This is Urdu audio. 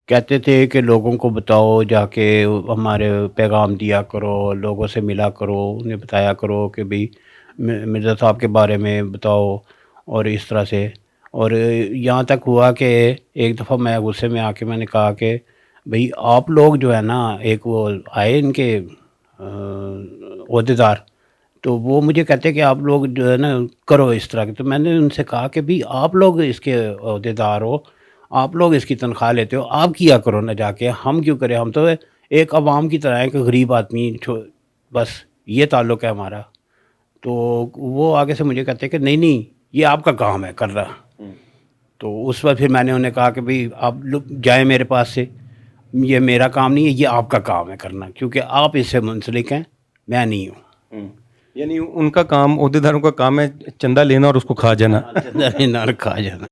کہتے تھے کہ لوگوں کو بتاؤ، جا کے ہمارے پیغام دیا کرو، لوگوں سے ملا کرو، انہیں بتایا کرو کہ بھئی مرزا صاحب کے بارے میں بتاؤ، اور اس طرح سے۔ اور یہاں تک ہوا کہ ایک دفعہ میں غصے میں آ کے میں نے کہا کہ بھئی آپ لوگ جو ہے نا، ایک وہ آئے ان کے عہدیدار، تو وہ مجھے کہتے کہ آپ لوگ جو ہے نا کرو اس طرح کے۔ تو میں نے ان سے کہا کہ بھئی آپ لوگ اس کے عہدیدار ہو، آپ لوگ اس کی تنخواہ لیتے ہو، آپ کیا کرو نا جا کے، ہم کیوں کریں؟ ہم تو ایک عوام کی طرح ہیں کہ غریب آدمی، بس یہ تعلق ہے ہمارا۔ تو وہ آگے سے مجھے کہتے کہ نہیں نہیں، یہ آپ کا کام ہے کرنا۔ تو اس وقت پھر میں نے انہیں کہا کہ بھئی آپ لوگ جائیں میرے پاس سے، یہ میرا کام نہیں ہے، یہ آپ کا کام ہے کرنا، کیونکہ آپ اس سے منسلک ہیں، میں نہیں ہوں۔ یعنی ان کا کام، عہدیداروں کا کام ہے چندہ لینا اور اس کو کھا جانا۔ نہ رکھا جانا۔